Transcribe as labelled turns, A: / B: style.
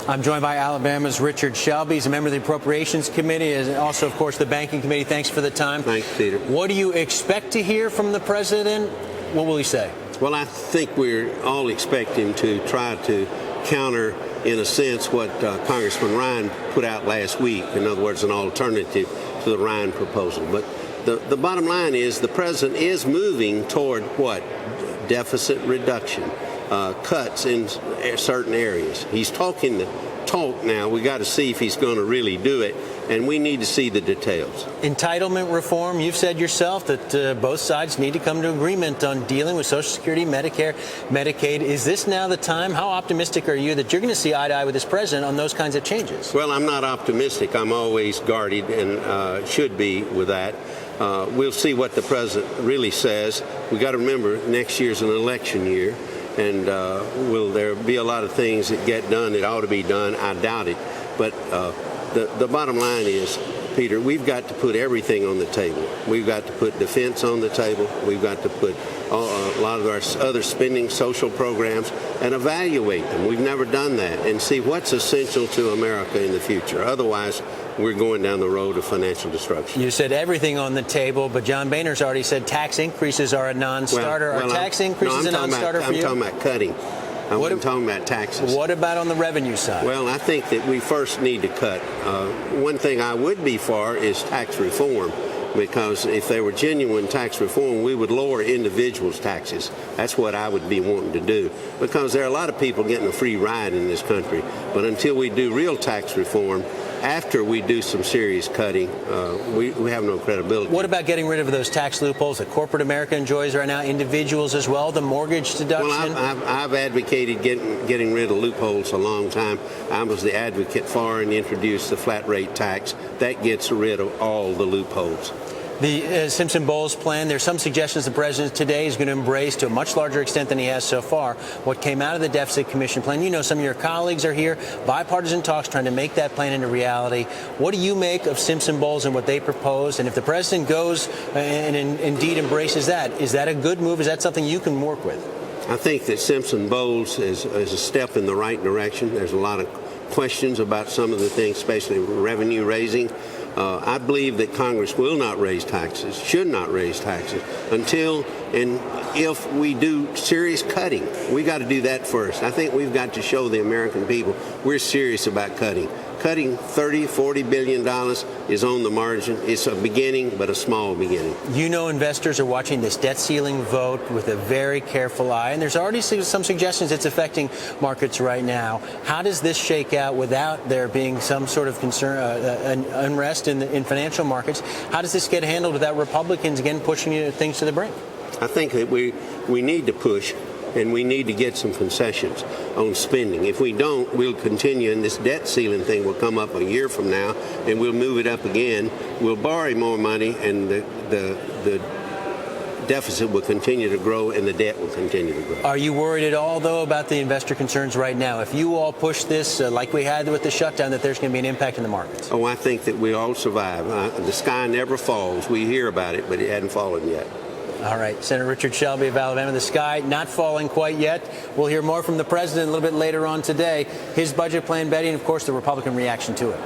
A: I'm joined by Alabama's Richard Shelby. He's a member of the Appropriations Committee and also, of course, the Banking Committee. Thanks for the time.
B: Thanks, Peter.
A: What do you expect to hear from the president? What will he say?
B: Well, I think we're all expecting to try to counter, in a sense, what Congressman Ryan put out last week. In other words, an alternative to the Ryan proposal. But the bottom line is the president is moving toward what? Deficit reduction, cuts in certain areas. He's talking the talk now. We got to see if he's going to really do it, and we need to see the details.
A: Entitlement reform, you've said yourself that both sides need to come to agreement on dealing with Social Security, Medicare, Medicaid. Is this now the time? How optimistic are you that you're going to see eye to eye with this president on those kinds of changes?
B: Well, I'm not optimistic. I'm always guarded and should be with that. We'll see what the president really says. We got to remember next year's an election year, and will there be a lot of things that get done that ought to be done? I doubt it. But the bottom line is, Peter, we've got to put everything on the table. We've got to put defense on the table. We've got to put a lot of our other spending, social programs, and evaluate them. We've never done that, and see what's essential to America in the future. Otherwise, we're going down the road of financial destruction.
A: You said everything on the table, but John Boehner's already said tax increases are a non-starter. Are tax increases a non-starter for you?
B: I'm talking about cutting. I'm talking about taxes.
A: What about on the revenue side?
B: Well, I think that we first need to cut. One thing I would be for is tax reform, because if there were genuine tax reform, we would lower individuals' taxes. That's what I would be wanting to do, because there are a lot of people getting a free ride in this country. But until we do real tax reform, after we do some serious cutting, we have no credibility.
A: What about getting rid of those tax loopholes that corporate America enjoys right now, individuals as well, the mortgage deduction?
B: Well, I've advocated getting rid of loopholes a long time. I was the advocate for and introduced the flat rate tax. That gets rid of all the loopholes.
A: The Simpson-Bowles plan, there's some suggestions the president today is going to embrace to a much larger extent than he has so far what came out of the Deficit Commission plan. You know, some of your colleagues are here, bipartisan talks trying to make that plan into reality. What do you make of Simpson-Bowles and what they proposed? And if the president goes and indeed embraces that, is that a good move? Is that something you can work with?
B: I think that Simpson-Bowles is a step in the right direction. There's a lot of questions about some of the things, especially revenue raising. I believe that Congress will not raise taxes, should not raise taxes, until and if we do serious cutting. We got to do that first. I think we've got to show the American people we're serious about cutting. Cutting $30–40 billion is on the margin. It's a beginning, but a small beginning.
A: You know, investors are watching this debt ceiling vote with a very careful eye, and there's already some suggestions it's affecting markets right now. How does this shake out without there being some sort of concern, unrest in financial markets? How does this get handled without Republicans again pushing things to the brink?
B: I think that we need to push, and we need to get some concessions on spending. If we don't, we'll continue, and this debt ceiling thing will come up a year from now, and we'll move it up again. We'll borrow more money, and the deficit will continue to grow, and the debt will continue to grow.
A: Are you worried at all, though, about the investor concerns right now? If you all push this like we had with the shutdown, that there's going to be an impact in the markets?
B: Oh, I think that we all survive. The sky never falls. We hear about it, but it hadn't fallen yet.
A: All right. Senator Richard Shelby of Alabama, the sky not falling quite yet. We'll hear more from the president a little bit later on today. His budget plan, Betty, and, of course, the Republican reaction to it.